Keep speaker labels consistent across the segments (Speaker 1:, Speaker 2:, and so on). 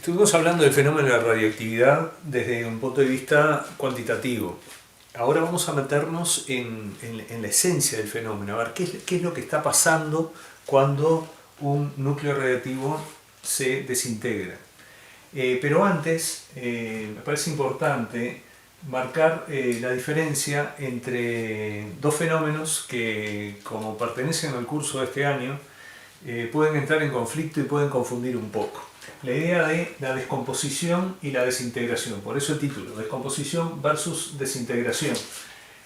Speaker 1: Estuvimos hablando del fenómeno de la radioactividad desde un punto de vista cuantitativo. Ahora vamos a meternos en la esencia del fenómeno, a ver qué es lo que está pasando cuando un núcleo radiactivo se desintegra. Pero antes, me parece importante marcar la diferencia entre dos fenómenos que, como pertenecen al curso de este año, pueden entrar en conflicto y pueden confundir un poco. La idea de la descomposición y la desintegración, por eso el título, descomposición versus desintegración.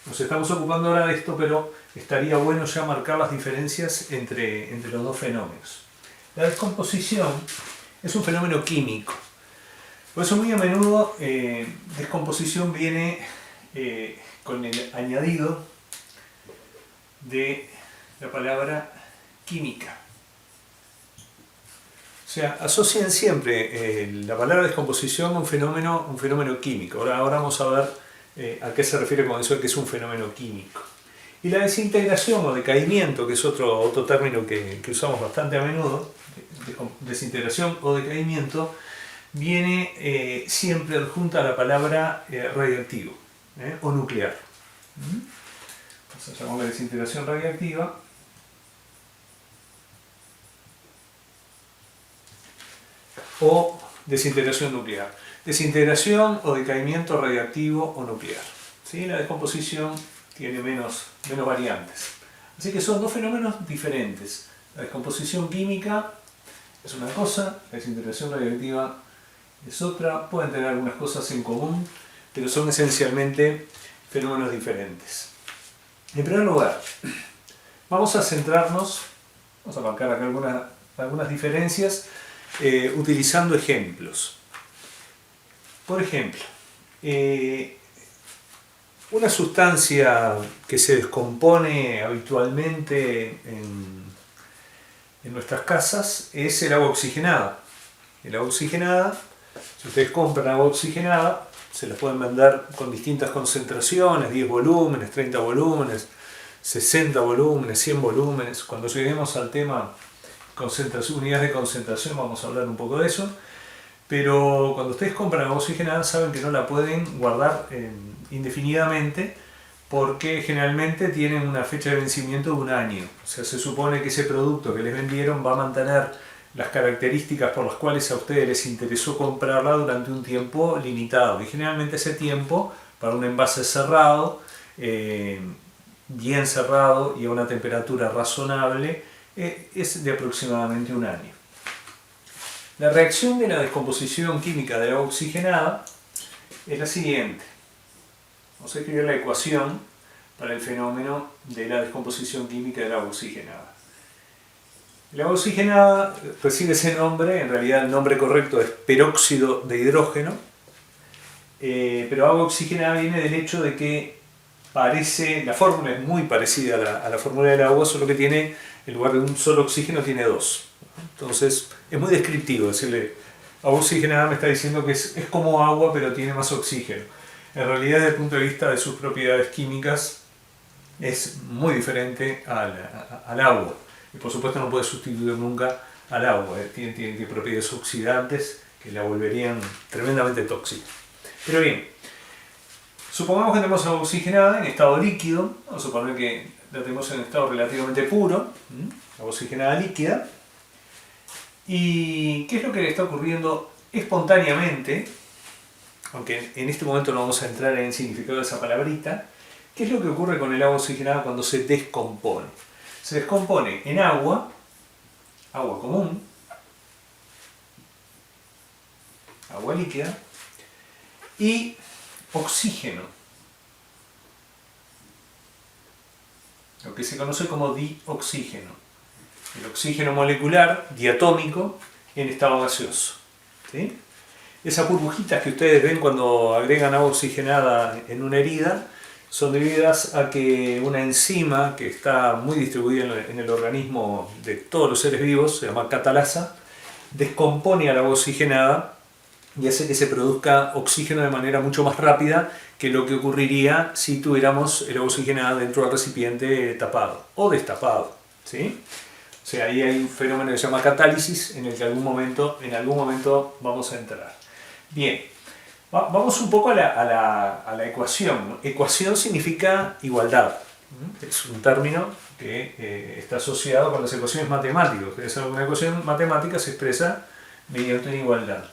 Speaker 1: Nos estamos ocupando ahora de esto, pero estaría bueno ya marcar las diferencias entre los dos fenómenos. La descomposición es un fenómeno químico. Por eso muy a menudo descomposición viene con el añadido de la palabra química. O sea, asocian siempre la palabra descomposición a un fenómeno químico. Ahora vamos a ver a qué se refiere con eso de que es un fenómeno químico. Y la desintegración o decaimiento, que es otro término que usamos bastante a menudo, desintegración o decaimiento, viene siempre adjunta a la palabra radiactivo o nuclear. Vamos a llamarla desintegración radiactiva. O desintegración nuclear. Desintegración o decaimiento radiactivo o nuclear. ¿Sí? La descomposición tiene menos variantes. Así que son dos fenómenos diferentes. La descomposición química es una cosa, la desintegración radiactiva es otra. Pueden tener algunas cosas en común, pero son esencialmente fenómenos diferentes. En primer lugar, vamos a centrarnos, vamos a marcar acá algunas diferencias, utilizando ejemplos. Por ejemplo, una sustancia que se descompone habitualmente en nuestras casas es el agua oxigenada. El agua oxigenada, si ustedes compran agua oxigenada, se la pueden vender con distintas concentraciones, 10 volúmenes, 30 volúmenes, 60 volúmenes, 100 volúmenes. Cuando lleguemos al tema unidades de concentración vamos a hablar un poco de eso, pero cuando ustedes compran agua oxigenada saben que no la pueden guardar indefinidamente porque generalmente tienen una fecha de vencimiento de un año. O sea, se supone que ese producto que les vendieron va a mantener las características por las cuales a ustedes les interesó comprarla durante un tiempo limitado, y generalmente ese tiempo para un envase cerrado, bien cerrado y a una temperatura razonable, es de aproximadamente un año. La reacción de la descomposición química del agua oxigenada es la siguiente. Vamos a escribir la ecuación para el fenómeno de la descomposición química del agua oxigenada. El agua oxigenada recibe ese nombre, en realidad el nombre correcto es peróxido de hidrógeno, pero agua oxigenada viene del hecho de que la fórmula es muy parecida a la fórmula del agua, solo que tiene, en lugar de un solo oxígeno, tiene dos. Entonces es muy descriptivo decirle agua oxigenada, me está diciendo que es como agua pero tiene más oxígeno. En realidad, desde el punto de vista de sus propiedades químicas, es muy diferente al agua. Y por supuesto no puede sustituir nunca al agua. Tiene propiedades oxidantes que la volverían tremendamente tóxica. Pero bien, supongamos que tenemos agua oxigenada en estado líquido. Vamos a suponer que la tenemos en estado relativamente puro, agua oxigenada líquida. ¿Y qué es lo que le está ocurriendo espontáneamente? Aunque en este momento no vamos a entrar en el significado de esa palabrita. ¿Qué es lo que ocurre con el agua oxigenada cuando se descompone? Se descompone en agua común, agua líquida, y oxígeno, lo que se conoce como dioxígeno. El oxígeno molecular, diatómico, en estado gaseoso. ¿Sí? Esas burbujitas que ustedes ven cuando agregan agua oxigenada en una herida son debidas a que una enzima que está muy distribuida en el organismo de todos los seres vivos, se llama catalasa, descompone al agua oxigenada y hace que se produzca oxígeno de manera mucho más rápida que lo que ocurriría si tuviéramos el agua oxigenada dentro del recipiente tapado o destapado. ¿Sí? O O sea, ahí hay un fenómeno que se llama catálisis en el que en algún momento vamos a entrar. Bien, vamos un poco a la ecuación, ¿no? Ecuación significa igualdad. Es un término que está asociado con las ecuaciones matemáticas. Una ecuación matemática se expresa mediante una igualdad.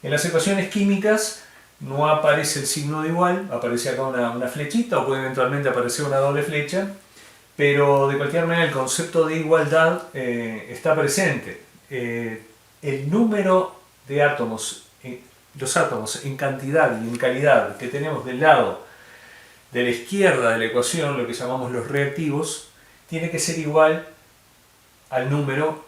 Speaker 1: En las ecuaciones químicas no aparece el signo de igual, aparece acá una flechita o puede eventualmente aparecer una doble flecha, pero de cualquier manera el concepto de igualdad está presente. El número de átomos, los átomos en cantidad y en calidad que tenemos del lado de la izquierda de la ecuación, lo que llamamos los reactivos, tiene que ser igual al número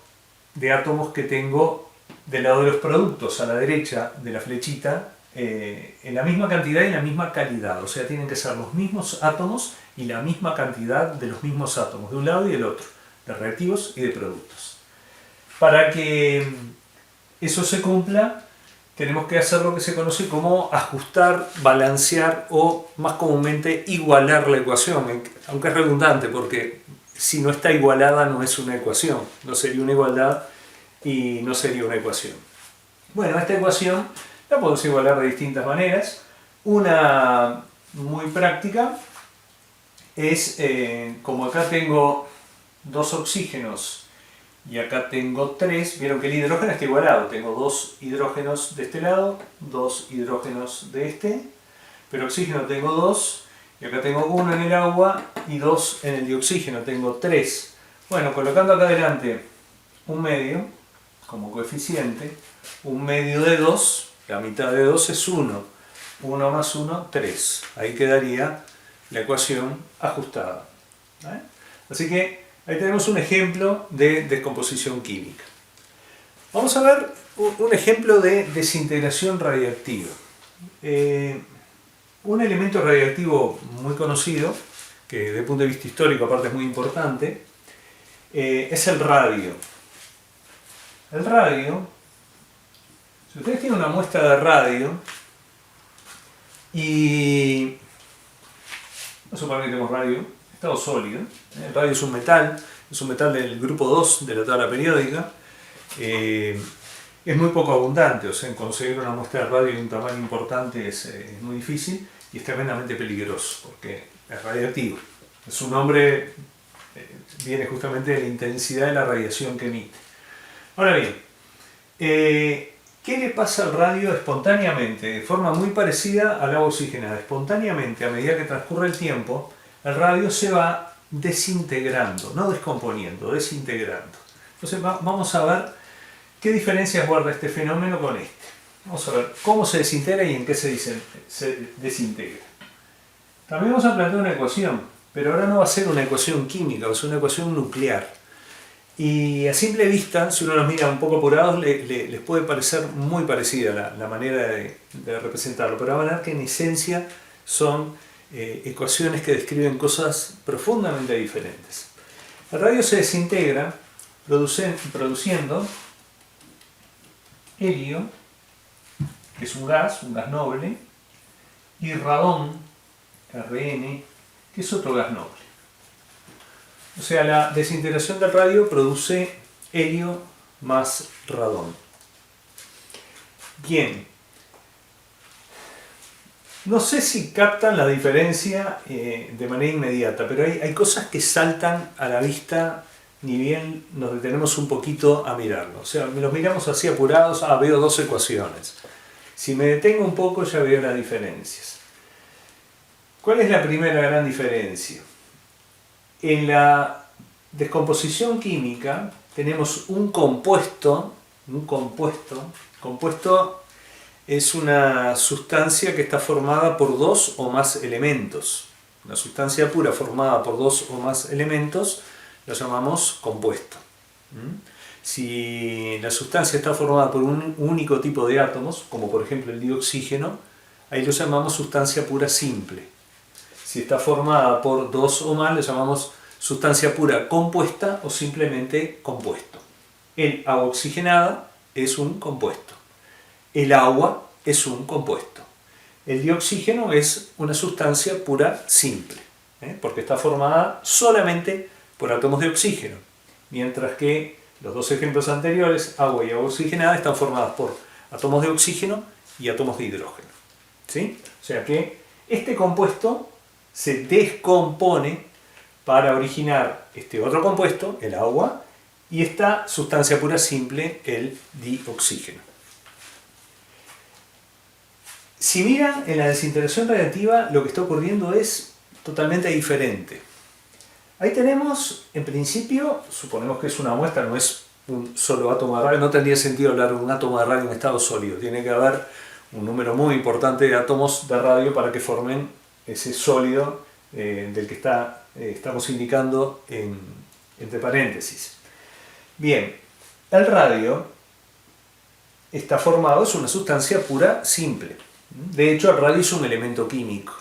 Speaker 1: de átomos que tengo del lado de los productos, a la derecha de la flechita, en la misma cantidad y en la misma calidad. O sea, tienen que ser los mismos átomos y la misma cantidad de los mismos átomos, de un lado y del otro, de reactivos y de productos. Para que eso se cumpla, tenemos que hacer lo que se conoce como ajustar, balancear o, más comúnmente, igualar la ecuación, aunque es redundante porque si no está igualada no es una ecuación, no sería una igualdad y no sería una ecuación. Bueno, esta ecuación la podemos igualar de distintas maneras. Una muy práctica es, como acá tengo 2 oxígenos y acá tengo 3, vieron que el hidrógeno está igualado, tengo 2 hidrógenos de este lado, 2 hidrógenos de este, pero oxígeno tengo 2, y acá tengo 1 en el agua y 2 en el dioxígeno, tengo 3. Bueno, colocando acá adelante un medio como coeficiente, un medio de 2, la mitad de 2 es 1, 1 más 1, 3. Ahí quedaría la ecuación ajustada. Así que ahí tenemos un ejemplo de descomposición química. Vamos a ver un ejemplo de desintegración radiactiva. Un elemento radiactivo muy conocido, que desde el punto de vista histórico aparte es muy importante, es el radio. El radio, si ustedes tienen una muestra de radio y no suponemos que tenemos radio, estado sólido. El radio es un metal del grupo 2 de la tabla periódica. Es muy poco abundante, o sea, conseguir una muestra de radio de un tamaño importante es muy difícil y es tremendamente peligroso porque es radiactivo. Su nombre viene justamente de la intensidad de la radiación que emite. Ahora bien, ¿qué le pasa al radio espontáneamente? De forma muy parecida al agua oxigenada. Espontáneamente, a medida que transcurre el tiempo, el radio se va desintegrando, no descomponiendo, desintegrando. Entonces vamos a ver qué diferencias guarda este fenómeno con este. Vamos a ver cómo se desintegra y en qué se desintegra. También vamos a plantear una ecuación, pero ahora no va a ser una ecuación química, va a ser una ecuación nuclear. Y a simple vista, si uno los mira un poco apurados, les puede parecer muy parecida la manera de representarlo, pero van a ver que en esencia son ecuaciones que describen cosas profundamente diferentes. El radio se desintegra produciendo helio, que es un gas noble, y radón, Rn, que es otro gas noble. O sea, la desintegración del radio produce helio más radón. Bien. No sé si captan la diferencia de manera inmediata, pero hay cosas que saltan a la vista ni bien nos detenemos un poquito a mirarlo. O sea, los miramos así apurados, veo 2 ecuaciones. Si me detengo un poco ya veo las diferencias. ¿Cuál es la primera gran diferencia? En la descomposición química tenemos un compuesto. Compuesto es una sustancia que está formada por 2 o más elementos. Una sustancia pura formada por 2 o más elementos lo llamamos compuesto. Si la sustancia está formada por un único tipo de átomos, como por ejemplo el dioxígeno, ahí lo llamamos sustancia pura simple. Si está formada por 2 o más, le llamamos sustancia pura compuesta o simplemente compuesto. El agua oxigenada es un compuesto. El agua es un compuesto. El dioxígeno es una sustancia pura simple, porque está formada solamente por átomos de oxígeno. mientras que los dos ejemplos anteriores, agua y agua oxigenada, están formadas por átomos de oxígeno y átomos de hidrógeno. ¿Sí? O sea que este compuesto se descompone para originar este otro compuesto, el agua, y esta sustancia pura simple, el dioxígeno. Si miran en la desintegración radiactiva, lo que está ocurriendo es totalmente diferente. Ahí tenemos, en principio, suponemos que es una muestra, no es un solo átomo de radio, no tendría sentido hablar de un átomo de radio en estado sólido, tiene que haber un número muy importante de átomos de radio para que formen ese sólido del que estamos indicando entre paréntesis. Bien, el radio está formado, es una sustancia pura simple. De hecho, el radio es un elemento químico.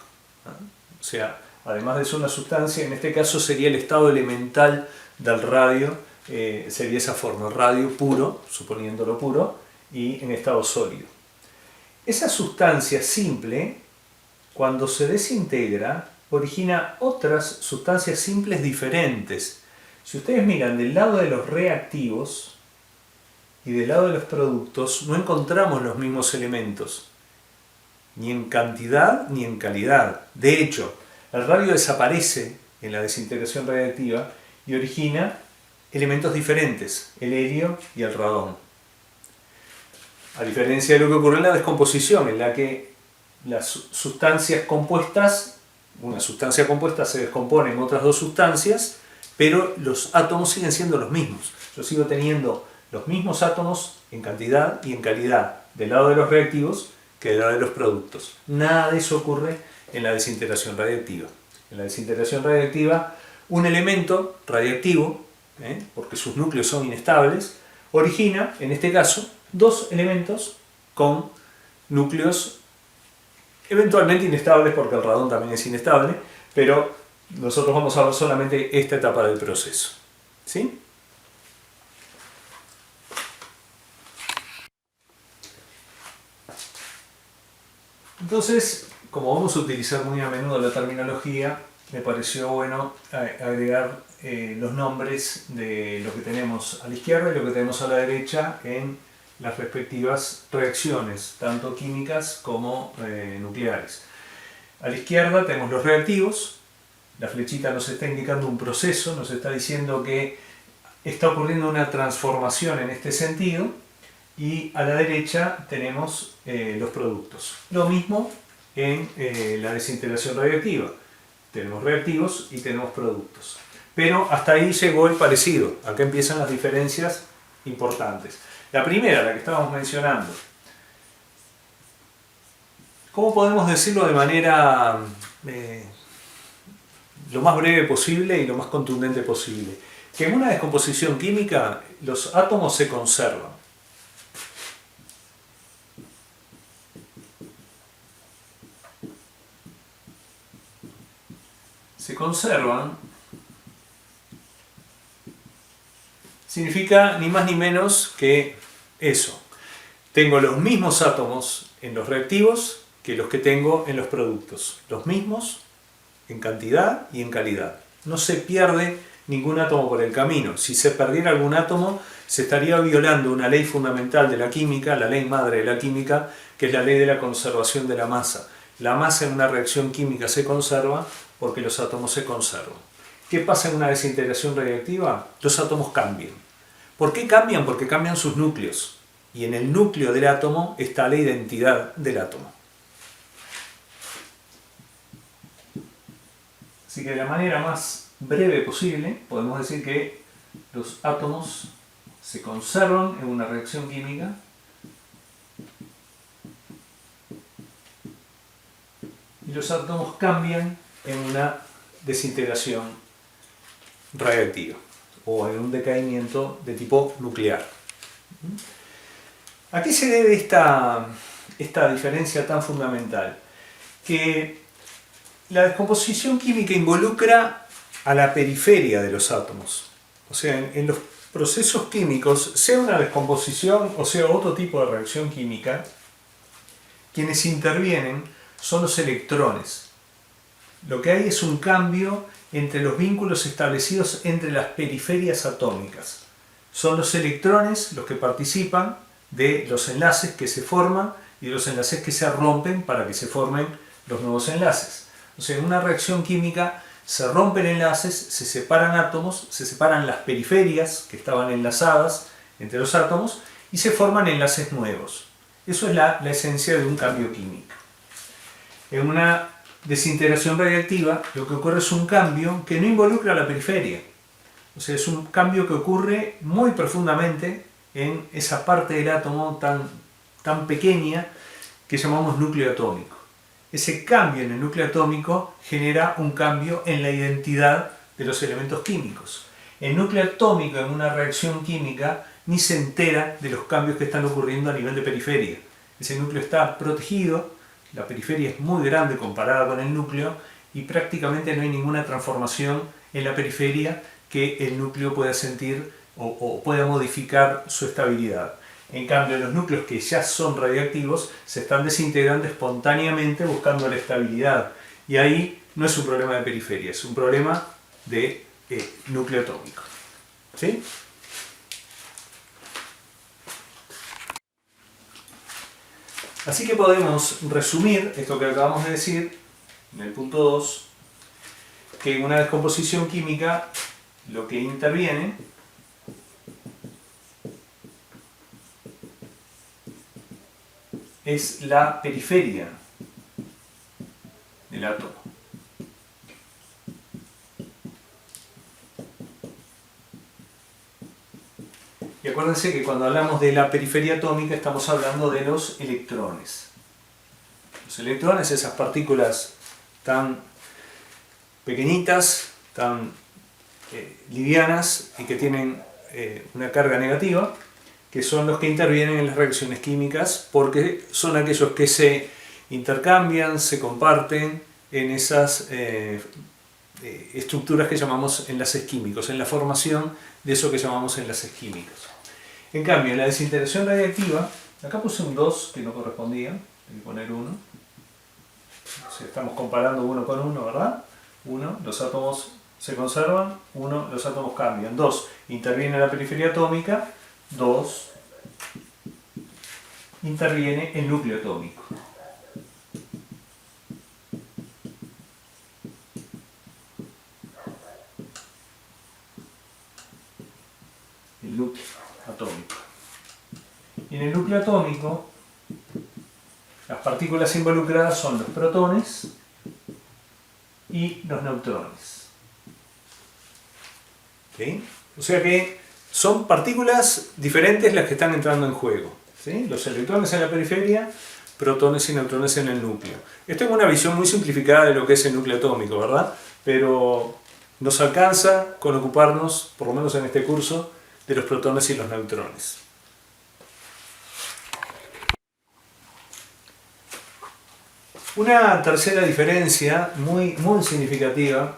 Speaker 1: O sea, además de ser una sustancia, en este caso sería el estado elemental del radio, sería esa forma, radio puro, suponiéndolo puro, y en estado sólido. Esa sustancia simple, cuando se desintegra, origina otras sustancias simples diferentes. Si ustedes miran del lado de los reactivos y del lado de los productos, no encontramos los mismos elementos, ni en cantidad ni en calidad. De hecho, el radio desaparece en la desintegración radiactiva y origina elementos diferentes, el helio y el radón. A diferencia de lo que ocurre en la descomposición, en la que las sustancias compuestas, una sustancia compuesta se descompone en otras dos sustancias, pero los átomos siguen siendo los mismos. Yo sigo teniendo los mismos átomos en cantidad y en calidad del lado de los reactivos que del lado de los productos. Nada de eso ocurre en la desintegración radiactiva. En la desintegración radiactiva, un elemento radiactivo, porque sus núcleos son inestables, origina, en este caso, dos elementos con núcleos eventualmente inestables, porque el radón también es inestable, pero nosotros vamos a ver solamente esta etapa del proceso. ¿Sí? Entonces, como vamos a utilizar muy a menudo la terminología, me pareció bueno agregar los nombres de lo que tenemos a la izquierda y lo que tenemos a la derecha en las respectivas reacciones, tanto químicas como nucleares. A la izquierda tenemos los reactivos, la flechita nos está indicando un proceso, nos está diciendo que está ocurriendo una transformación en este sentido, y a la derecha tenemos los productos. Lo mismo en la desintegración radiactiva. Tenemos reactivos y tenemos productos. Pero hasta ahí llegó el parecido. Acá empiezan las diferencias importantes. La primera, la que estábamos mencionando. ¿Cómo podemos decirlo de manera lo más breve posible y lo más contundente posible? Que en una descomposición química los átomos se conservan. Se conservan significa ni más ni menos que eso. Tengo los mismos átomos en los reactivos que los que tengo en los productos. Los mismos en cantidad y en calidad. No se pierde ningún átomo por el camino. Si se perdiera algún átomo, se estaría violando una ley fundamental de la química, la ley madre de la química, que es la ley de la conservación de la masa. La masa en una reacción química se conserva porque los átomos se conservan. ¿Qué pasa en una desintegración radiactiva? Los átomos cambian. ¿Por qué cambian? Porque cambian sus núcleos. Y en el núcleo del átomo está la identidad del átomo. Así que de la manera más breve posible podemos decir que los átomos se conservan en una reacción química y los átomos cambian en una desintegración radiactiva o en un decaimiento de tipo nuclear. ¿A qué se debe esta diferencia tan fundamental? Que la descomposición química involucra a la periferia de los átomos. O sea, en los procesos químicos, sea una descomposición o sea otro tipo de reacción química, quienes intervienen son los electrones. Lo que hay es un cambio entre los vínculos establecidos entre las periferias atómicas. Son los electrones los que participan de los enlaces que se forman y de los enlaces que se rompen para que se formen los nuevos enlaces. O sea, en una reacción química se rompen enlaces, se separan átomos, se separan las periferias que estaban enlazadas entre los átomos y se forman enlaces nuevos. Eso es la esencia de un cambio químico. En una desintegración radiactiva lo que ocurre es un cambio que no involucra a la periferia. O sea, es un cambio que ocurre muy profundamente en esa parte del átomo tan pequeña que llamamos núcleo atómico. Ese cambio en el núcleo atómico genera un cambio en la identidad de los elementos químicos. El núcleo atómico en una reacción química ni se entera de los cambios que están ocurriendo a nivel de periferia. Ese núcleo está protegido, la periferia es muy grande comparada con el núcleo y prácticamente no hay ninguna transformación en la periferia que el núcleo pueda sentir o pueda modificar su estabilidad. En cambio, los núcleos que ya son radiactivos se están desintegrando espontáneamente buscando la estabilidad. Y ahí no es un problema de periferia, es un problema de núcleo atómico. ¿Sí? Así que podemos resumir esto que acabamos de decir en el punto 2, que en una descomposición química lo que interviene es la periferia del átomo. Y acuérdense que cuando hablamos de la periferia atómica estamos hablando de los electrones. Los electrones, esas partículas tan pequeñitas, tan livianas y que tienen una carga negativa, que son los que intervienen en las reacciones químicas porque son aquellos que se intercambian, se comparten en esas estructuras que llamamos enlaces químicos, en la formación de eso que llamamos enlaces químicos. En cambio, en la desintegración radiactiva, acá puse un 2 que no correspondía, hay que poner 1. O sea, estamos comparando 1 con 1, ¿verdad? 1, los átomos se conservan, 1, los átomos cambian. 2, interviene la periferia atómica, 2, interviene el núcleo atómico. El núcleo atómico. Y en el núcleo atómico, las partículas involucradas son los protones y los neutrones. ¿Sí? O sea que son partículas diferentes las que están entrando en juego. ¿Sí? Los electrones en la periferia, protones y neutrones en el núcleo. Esto es una visión muy simplificada de lo que es el núcleo atómico, ¿verdad? Pero nos alcanza con ocuparnos, por lo menos en este curso, de los protones y los neutrones. Una tercera diferencia muy significativa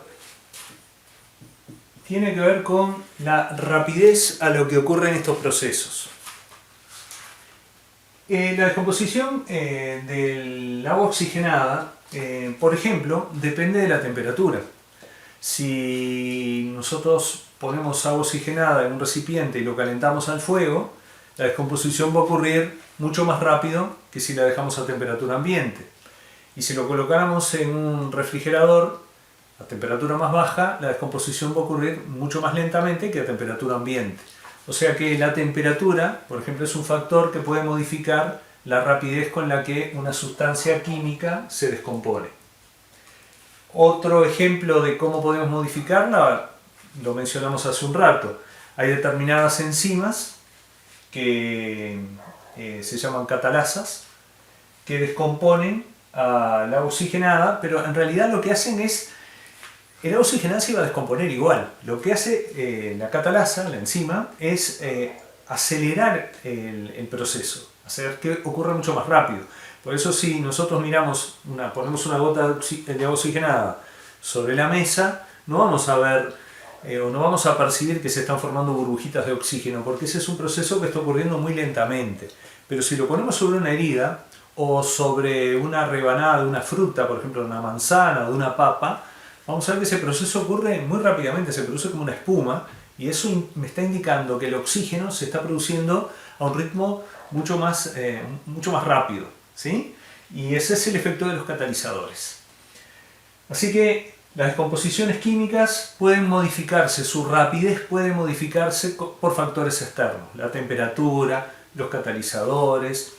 Speaker 1: tiene que ver con la rapidez a lo que ocurre en estos procesos. La descomposición del agua oxigenada, por ejemplo, depende de la temperatura. Si nosotros ponemos agua oxigenada en un recipiente y lo calentamos al fuego, la descomposición va a ocurrir mucho más rápido que si la dejamos a temperatura ambiente. Y si lo colocáramos en un refrigerador a temperatura más baja, la descomposición va a ocurrir mucho más lentamente que a temperatura ambiente. O sea que la temperatura, por ejemplo, es un factor que puede modificar la rapidez con la que una sustancia química se descompone. Otro ejemplo de cómo podemos modificarla, lo mencionamos hace un rato. Hay determinadas enzimas que se llaman catalasas, que descomponen al agua oxigenada, pero en realidad lo que hacen es, el agua oxigenada se iba a descomponer igual. Lo que hace la catalasa, la enzima, es acelerar el proceso, hacer que ocurra mucho más rápido. Por eso si nosotros ponemos una gota de agua oxigenada sobre la mesa, no vamos a ver o no vamos a percibir que se están formando burbujitas de oxígeno, porque ese es un proceso que está ocurriendo muy lentamente. Pero si lo ponemos sobre una herida o sobre una rebanada de una fruta, por ejemplo una manzana o de una papa, vamos a ver que ese proceso ocurre muy rápidamente, se produce como una espuma, y eso me está indicando que el oxígeno se está produciendo a un ritmo mucho más rápido, ¿sí? Y ese es el efecto de los catalizadores. Así que las descomposiciones químicas pueden modificarse, su rapidez puede modificarse por factores externos, la temperatura, los catalizadores.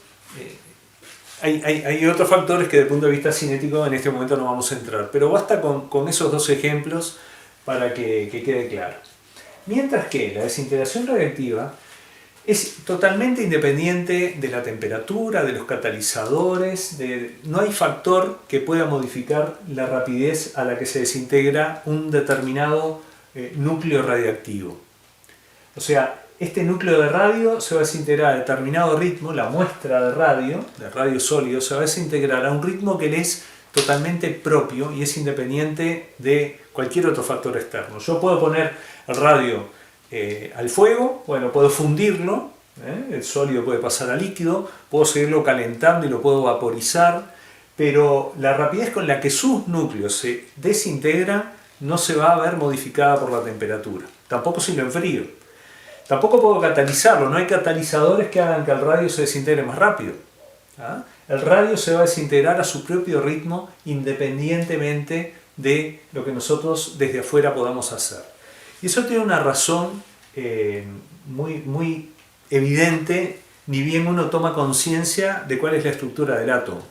Speaker 1: Hay otros factores que desde el punto de vista cinético en este momento no vamos a entrar, pero basta con esos dos ejemplos para que quede claro. Mientras que la desintegración radiactiva es totalmente independiente de la temperatura, de los catalizadores, no hay factor que pueda modificar la rapidez a la que se desintegra un determinado núcleo radiactivo. O sea, este núcleo de radio se va a desintegrar a determinado ritmo, la muestra de radio sólido, se va a desintegrar a un ritmo que le es totalmente propio y es independiente de cualquier otro factor externo. Yo puedo poner el radio al fuego, bueno, puedo fundirlo, el sólido puede pasar a líquido, puedo seguirlo calentando y lo puedo vaporizar, pero la rapidez con la que sus núcleos se desintegran no se va a ver modificada por la temperatura, tampoco si lo enfrío. Tampoco puedo catalizarlo, no hay catalizadores que hagan que el radio se desintegre más rápido. ¿Ah? El radio se va a desintegrar a su propio ritmo independientemente de lo que nosotros desde afuera podamos hacer. Y eso tiene una razón muy evidente, ni bien uno toma conciencia de cuál es la estructura del átomo.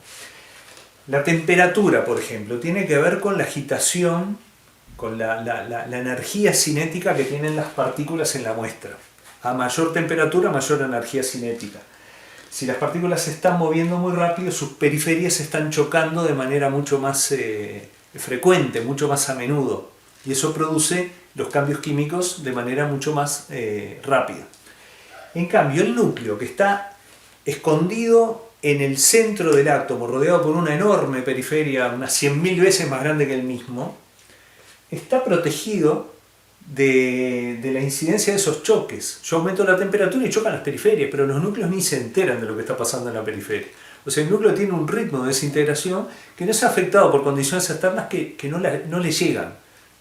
Speaker 1: La temperatura, por ejemplo, tiene que ver con la agitación, con la energía cinética que tienen las partículas en la muestra. A mayor temperatura, mayor energía cinética. Si las partículas se están moviendo muy rápido, sus periferias se están chocando de manera mucho más frecuente, mucho más a menudo. Y eso produce los cambios químicos de manera mucho más rápida. En cambio, el núcleo, que está escondido en el centro del átomo, rodeado por una enorme periferia, unas 100.000 veces más grande que el mismo, está protegido de la incidencia de esos choques. Yo aumento la temperatura y chocan las periferias, pero los núcleos ni se enteran de lo que está pasando en la periferia. O sea, el núcleo tiene un ritmo de desintegración que no es afectado por condiciones externas que no le llegan.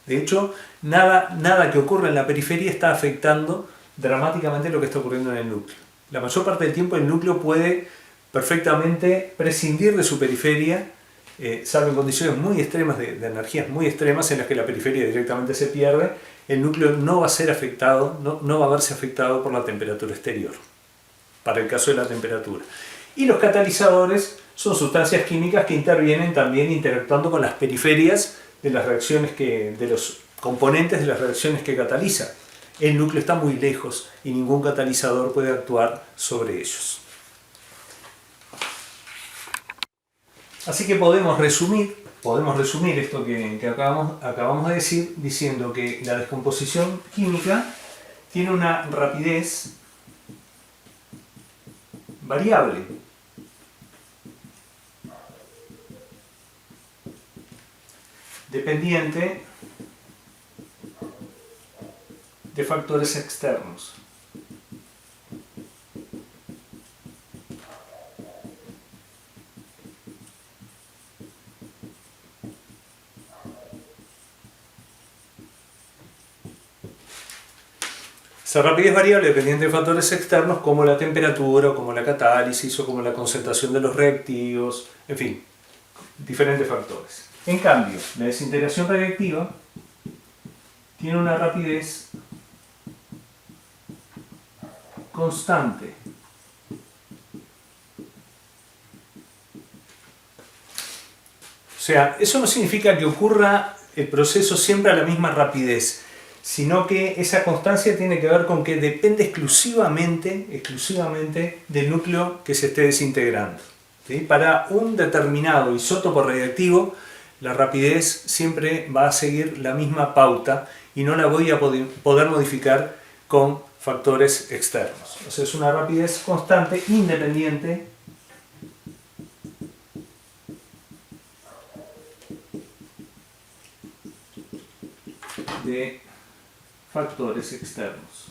Speaker 1: De hecho, nada que ocurra en la periferia está afectando dramáticamente lo que está ocurriendo en el núcleo. La mayor parte del tiempo el núcleo puede perfectamente prescindir de su periferia, salvo en condiciones muy extremas, de energías muy extremas en las que la periferia directamente se pierde. El núcleo no va a ser afectado, no va a verse afectado por la temperatura exterior, para el caso de la temperatura. Y los catalizadores son sustancias químicas que intervienen también interactuando con las periferias de las reacciones de los componentes de las reacciones que catalizan. El núcleo está muy lejos y ningún catalizador puede actuar sobre ellos. Así que podemos resumir esto que acabamos de decir diciendo que la descomposición química tiene una rapidez variable. Dependiente de factores externos. Esa rapidez variable dependiente de factores externos como la temperatura, o como la catálisis, o como la concentración de los reactivos, en fin, diferentes factores. En cambio, la desintegración radiactiva tiene una rapidez constante. O sea, eso no significa que ocurra el proceso siempre a la misma rapidez, sino que esa constancia tiene que ver con que depende exclusivamente del núcleo que se esté desintegrando. ¿Sí? Para un determinado isótopo radiactivo, la rapidez siempre va a seguir la misma pauta y no la voy a poder modificar con factores externos. O sea, es una rapidez constante, independiente de factores externos.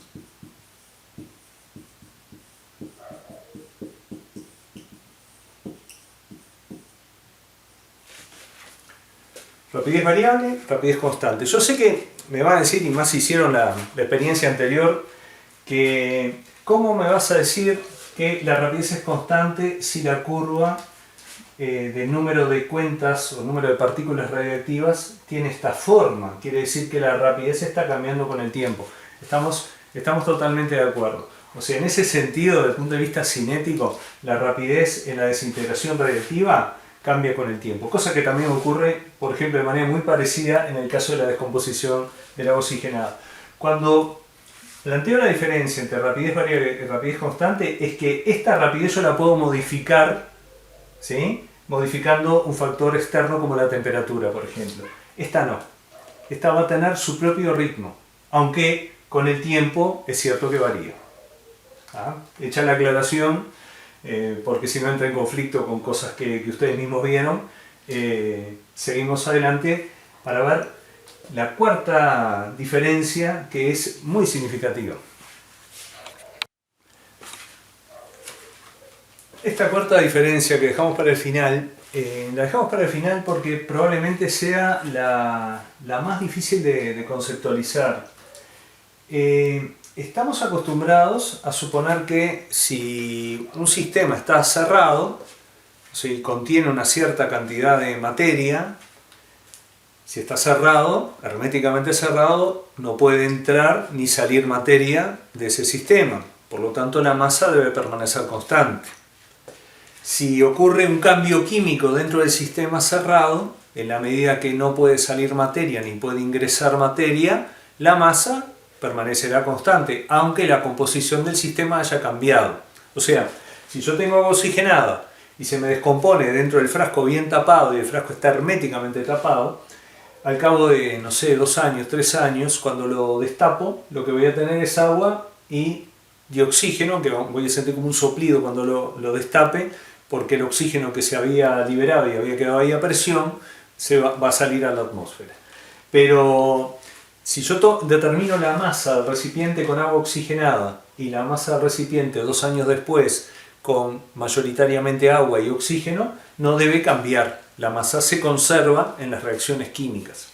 Speaker 1: Rapidez variable, rapidez constante. Yo sé que me van a decir, y más si hicieron la experiencia anterior, que ¿cómo me vas a decir que la rapidez es constante si la curva del número de cuentas o número de partículas radiactivas tiene esta forma? Quiere decir que la rapidez está cambiando con el tiempo. Estamos totalmente de acuerdo. O sea, en ese sentido, desde el punto de vista cinético, la rapidez en la desintegración radiactiva cambia con el tiempo. Cosa que también ocurre, por ejemplo, de manera muy parecida en el caso de la descomposición del agua oxigenada. Cuando planteo la diferencia entre rapidez variable y rapidez constante, es que esta rapidez yo la puedo modificar, ¿sí?, modificando un factor externo como la temperatura, por ejemplo. Esta no. Esta va a tener su propio ritmo, aunque con el tiempo es cierto que varía. ¿Ah? Hecha la aclaración, porque si no entra en conflicto con cosas que ustedes mismos vieron, seguimos adelante para ver la cuarta diferencia, que es muy significativa. Esta cuarta diferencia que dejamos para el final, la dejamos para el final porque probablemente sea la más difícil de conceptualizar. Estamos acostumbrados a suponer que si un sistema está cerrado, si contiene una cierta cantidad de materia, si está cerrado, herméticamente cerrado, no puede entrar ni salir materia de ese sistema. Por lo tanto, la masa debe permanecer constante. Si ocurre un cambio químico dentro del sistema cerrado, en la medida que no puede salir materia ni puede ingresar materia, la masa permanecerá constante, aunque la composición del sistema haya cambiado. O sea, si yo tengo agua oxigenada y se me descompone dentro del frasco bien tapado y el frasco está herméticamente tapado, al cabo de, no sé, 2 años, 3 años, cuando lo destapo, lo que voy a tener es agua y oxígeno, que voy a sentir como un soplido cuando lo destape, porque el oxígeno que se había liberado y había quedado ahí a presión va a salir a la atmósfera. Pero si yo determino la masa del recipiente con agua oxigenada y la masa del recipiente 2 años después con mayoritariamente agua y oxígeno, no debe cambiar. La masa se conserva en las reacciones químicas.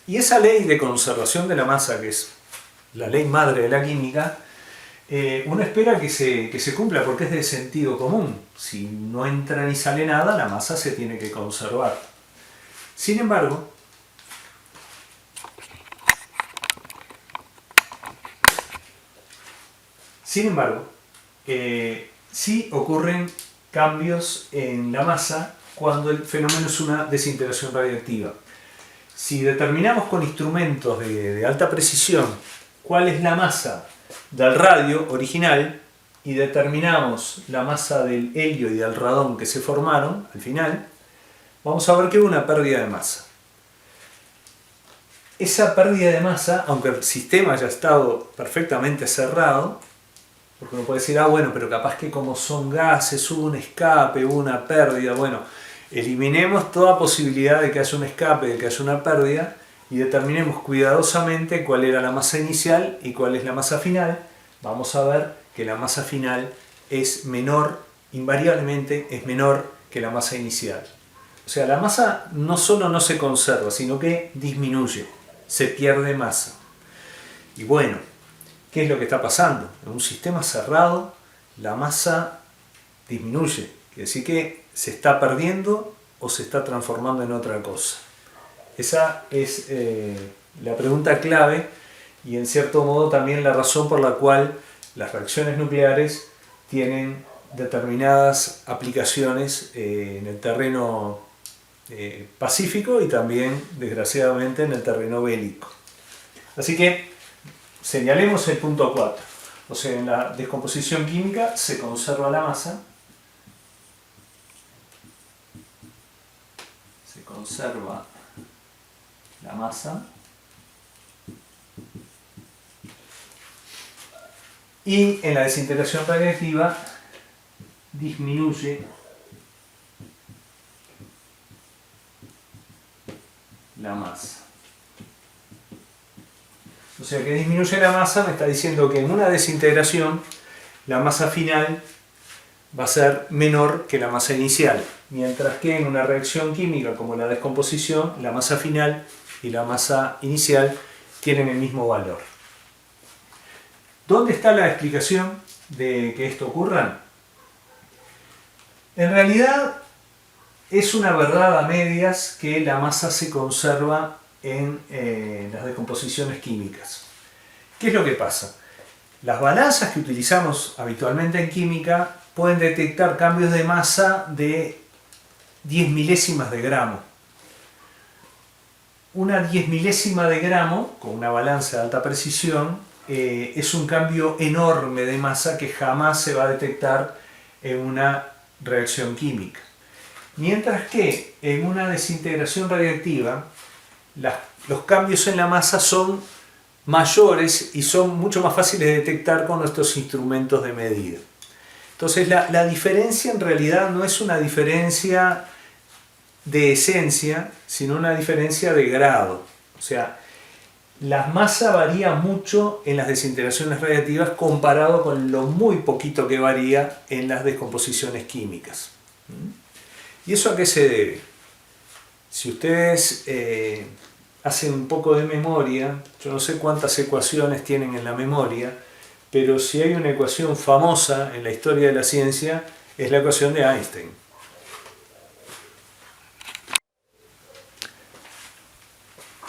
Speaker 1: Y esa ley de conservación de la masa, que es la ley madre de la química, uno espera que se cumpla porque es de sentido común. Si no entra ni sale nada, la masa se tiene que conservar. Sin embargo, sí ocurren cambios en la masa cuando el fenómeno es una desintegración radiactiva. Si determinamos con instrumentos de alta precisión cuál es la masa del radio original y determinamos la masa del helio y del radón que se formaron al final, vamos a ver que hubo una pérdida de masa. Esa pérdida de masa, aunque el sistema haya estado perfectamente cerrado, porque uno puede decir, bueno, pero capaz que como son gases, hubo un escape, hubo una pérdida, bueno, eliminemos toda posibilidad de que haya un escape, de que haya una pérdida, y determinemos cuidadosamente cuál era la masa inicial y cuál es la masa final. Vamos a ver que la masa final es menor, invariablemente es menor que la masa inicial. O sea, la masa no solo no se conserva, sino que disminuye, se pierde masa. Y bueno, ¿qué es lo que está pasando? En un sistema cerrado, la masa disminuye, quiere decir que se está perdiendo o se está transformando en otra cosa. Esa es la pregunta clave y en cierto modo también la razón por la cual las reacciones nucleares tienen determinadas aplicaciones en el terreno pacífico y también, desgraciadamente, en el terreno bélico. Así que señalemos el punto 4. O sea, en la descomposición química se conserva la masa, se conserva la masa y en la desintegración radiactiva disminuye la masa. O sea que disminuye la masa me está diciendo que en una desintegración la masa final va a ser menor que la masa inicial. mientras que en una reacción química como la descomposición, la masa final y la masa inicial tienen el mismo valor. ¿Dónde está la explicación de que esto ocurra? En realidad es una verdad a medias que la masa se conserva en las descomposiciones químicas. ¿Qué es lo que pasa? Las balanzas que utilizamos habitualmente en química pueden detectar cambios de masa de 10 milésimas de gramo. Una 10 milésima de gramo, con una balanza de alta precisión, es un cambio enorme de masa que jamás se va a detectar en una reacción química. Mientras que en una desintegración radiactiva, los cambios en la masa son mayores y son mucho más fáciles de detectar con nuestros instrumentos de medida. Entonces la diferencia en realidad no es una diferencia de esencia, sino una diferencia de grado. O sea, la masa varía mucho en las desintegraciones radiactivas comparado con lo muy poquito que varía en las descomposiciones químicas. ¿Y eso a qué se debe? Si ustedes hacen un poco de memoria, yo no sé cuántas ecuaciones tienen en la memoria, pero si hay una ecuación famosa en la historia de la ciencia, es la ecuación de Einstein.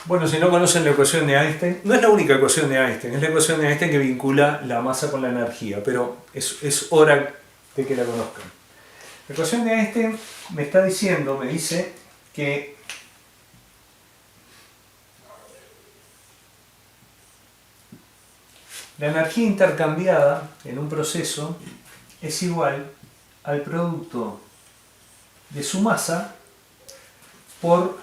Speaker 1: Bueno, si no conocen la ecuación de Einstein, no es la única ecuación de Einstein, es la ecuación de Einstein que vincula la masa con la energía, pero es hora de que la conozcan. La ecuación de Einstein me dice que la energía intercambiada en un proceso es igual al producto de su masa por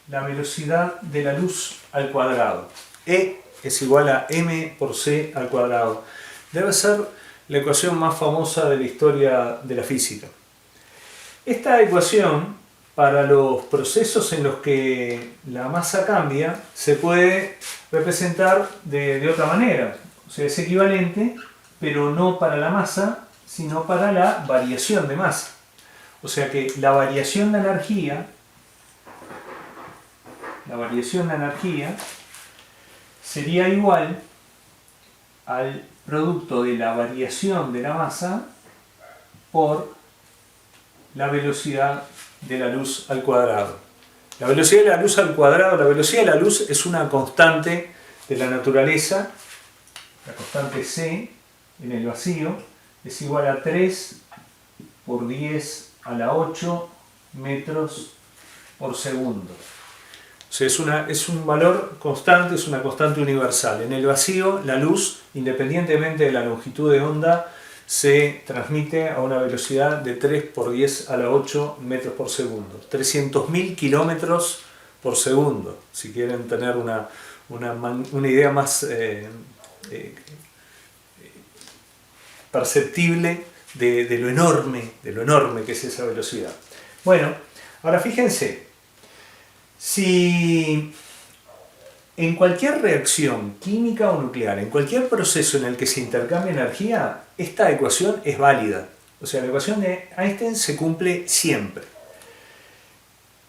Speaker 1: la velocidad de la luz al cuadrado. E es igual a m por c al cuadrado. Debe ser la ecuación más famosa de la historia de la física. Esta ecuación, para los procesos en los que la masa cambia, se puede representar de otra manera. O sea, es equivalente, pero no para la masa, sino para la variación de masa. O sea que la variación de energía sería igual al producto de la variación de la masa por la velocidad de la luz al cuadrado. La velocidad de la luz al cuadrado, la velocidad de la luz es una constante de la naturaleza, la constante c en el vacío es igual a 3 por 10 a la 8 metros por segundo. O sea, es un valor constante, es una constante universal. En el vacío, la luz, independientemente de la longitud de onda, se transmite a una velocidad de 3 por 10 a la 8 metros por segundo. 300.000 kilómetros por segundo, si quieren tener una idea más perceptible de lo enorme que es esa velocidad. Bueno, ahora fíjense. Si en cualquier reacción química o nuclear, en cualquier proceso en el que se intercambia energía, esta ecuación es válida. O sea, la ecuación de Einstein se cumple siempre.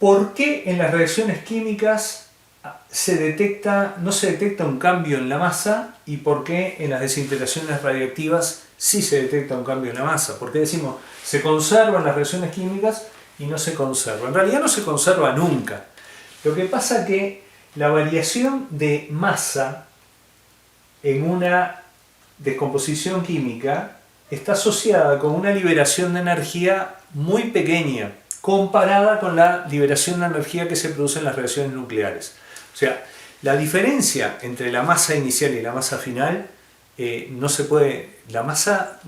Speaker 1: ¿Por qué en las reacciones químicas no se detecta un cambio en la masa y por qué en las desintegraciones radiactivas sí se detecta un cambio en la masa? ¿Por qué decimos se conservan las reacciones químicas y no se conserva? En realidad no se conserva nunca. Lo que pasa es que la variación de masa en una descomposición química está asociada con una liberación de energía muy pequeña comparada con la liberación de energía que se produce en las reacciones nucleares. O sea, la diferencia entre la masa inicial y la masa final la masa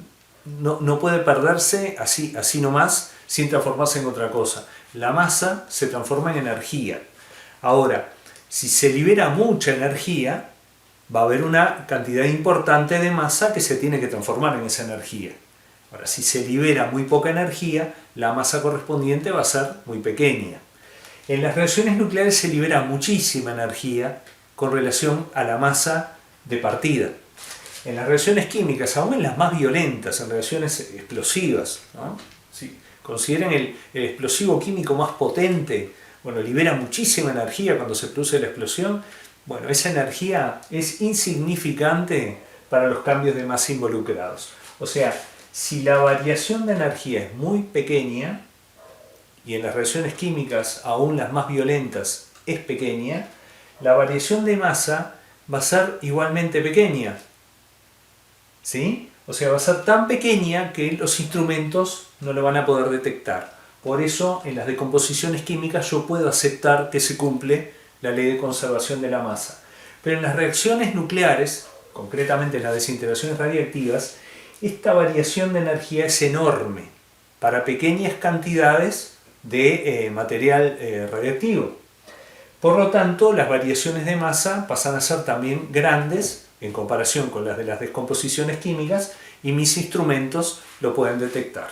Speaker 1: no puede perderse así nomás sin transformarse en otra cosa. La masa se transforma en energía. Ahora, si se libera mucha energía, va a haber una cantidad importante de masa que se tiene que transformar en esa energía. Ahora, si se libera muy poca energía, la masa correspondiente va a ser muy pequeña. En las reacciones nucleares se libera muchísima energía con relación a la masa de partida. En las reacciones químicas, aún en las más violentas, en reacciones explosivas, ¿no? Sí, Consideren el explosivo químico más potente. Bueno, libera muchísima energía cuando se produce la explosión. Bueno, esa energía es insignificante para los cambios de masa involucrados. O sea, si la variación de energía es muy pequeña, y en las reacciones químicas, aún las más violentas, es pequeña, la variación de masa va a ser igualmente pequeña. ¿Sí? O sea, va a ser tan pequeña que los instrumentos no lo van a poder detectar. Por eso, en las decomposiciones químicas yo puedo aceptar que se cumple la ley de conservación de la masa. Pero en las reacciones nucleares, concretamente en las desintegraciones radiactivas, esta variación de energía es enorme para pequeñas cantidades de material radiactivo. Por lo tanto, las variaciones de masa pasan a ser también grandes en comparación con las de las descomposiciones químicas y mis instrumentos lo pueden detectar.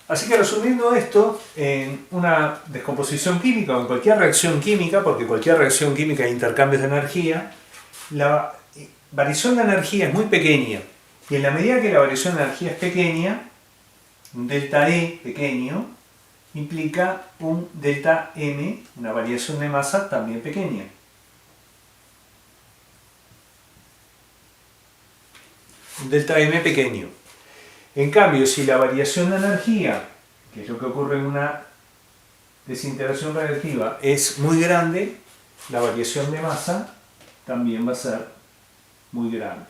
Speaker 1: Así que resumiendo esto, en una descomposición química o en cualquier reacción química, porque cualquier reacción química hay intercambios de energía, la variación de energía es muy pequeña. Y en la medida que la variación de energía es pequeña, un delta E pequeño implica un delta M, una variación de masa también pequeña. Un delta M pequeño. En cambio, si la variación de energía, que es lo que ocurre en una desintegración radiactiva, es muy grande, la variación de masa también va a ser muy grande.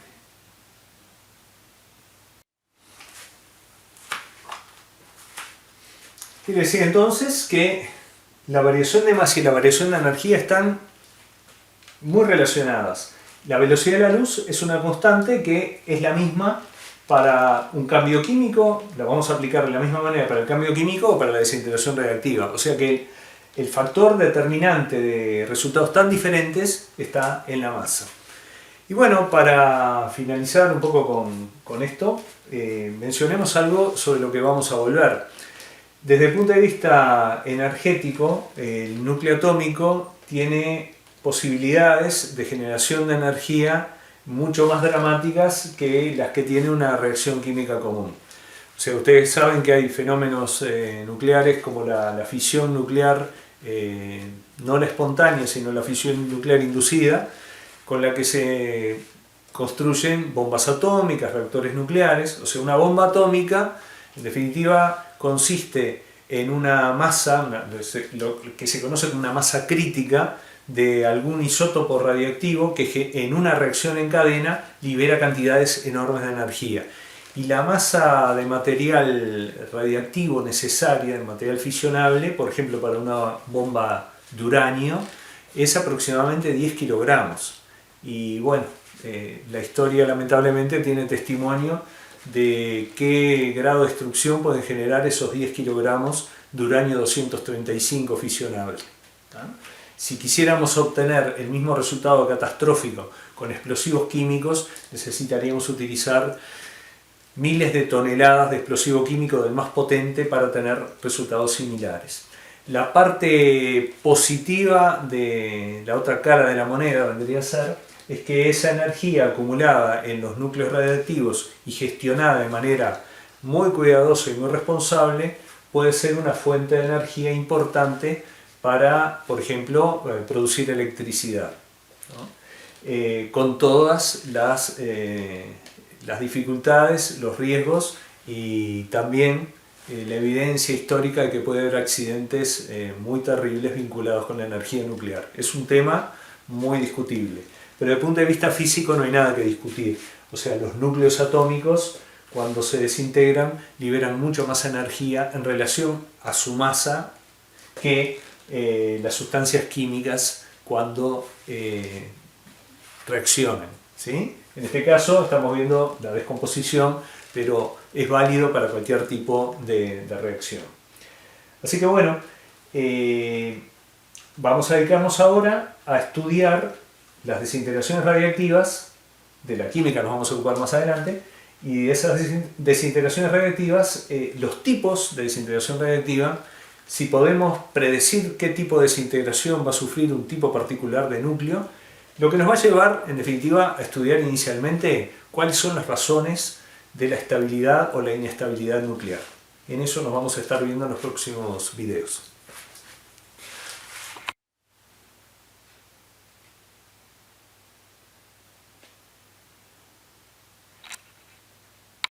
Speaker 1: Quiere decir entonces que la variación de masa y la variación de energía están muy relacionadas. La velocidad de la luz es una constante que es la misma para un cambio químico, la vamos a aplicar de la misma manera para el cambio químico o para la desintegración radiactiva. O sea que el factor determinante de resultados tan diferentes está en la masa. Y bueno, para finalizar un poco con esto, mencionemos algo sobre lo que vamos a volver. Desde el punto de vista energético, el núcleo atómico tiene posibilidades de generación de energía mucho más dramáticas que las que tiene una reacción química común. O sea, ustedes saben que hay fenómenos nucleares como la fisión nuclear, no la espontánea, sino la fisión nuclear inducida, con la que se construyen bombas atómicas, reactores nucleares. O sea, una bomba atómica, en definitiva, consiste en una masa, lo que se conoce como una masa crítica, de algún isótopo radiactivo que en una reacción en cadena libera cantidades enormes de energía. Y la masa de material radiactivo necesaria, de material fisionable, por ejemplo para una bomba de uranio, es aproximadamente 10 kilogramos. Y bueno, la historia lamentablemente tiene testimonio de qué grado de destrucción pueden generar esos 10 kilogramos de uranio 235 fisionable. Si quisiéramos obtener el mismo resultado catastrófico con explosivos químicos, necesitaríamos utilizar miles de toneladas de explosivo químico del más potente para tener resultados similares. La parte positiva de la otra cara de la moneda vendría a ser es que esa energía acumulada en los núcleos radiactivos y gestionada de manera muy cuidadosa y muy responsable puede ser una fuente de energía importante para, por ejemplo, producir electricidad, ¿no? Con todas las dificultades, los riesgos y también la evidencia histórica de que puede haber accidentes muy terribles vinculados con la energía nuclear. Es un tema muy discutible, pero desde el punto de vista físico no hay nada que discutir. O sea, los núcleos atómicos, cuando se desintegran, liberan mucho más energía en relación a su masa que las sustancias químicas cuando reaccionan, ¿sí? En este caso estamos viendo la descomposición, pero es válido para cualquier tipo de reacción. Así que bueno, vamos a dedicarnos ahora a estudiar las desintegraciones radiactivas. De la química nos vamos a ocupar más adelante, y de esas desintegraciones radiactivas, los tipos de desintegración radiactiva, si podemos predecir qué tipo de desintegración va a sufrir un tipo particular de núcleo, Lo que nos va a llevar, en definitiva, a estudiar inicialmente cuáles son las razones de la estabilidad o la inestabilidad nuclear. En eso nos vamos a estar viendo en los próximos videos.